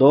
2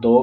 2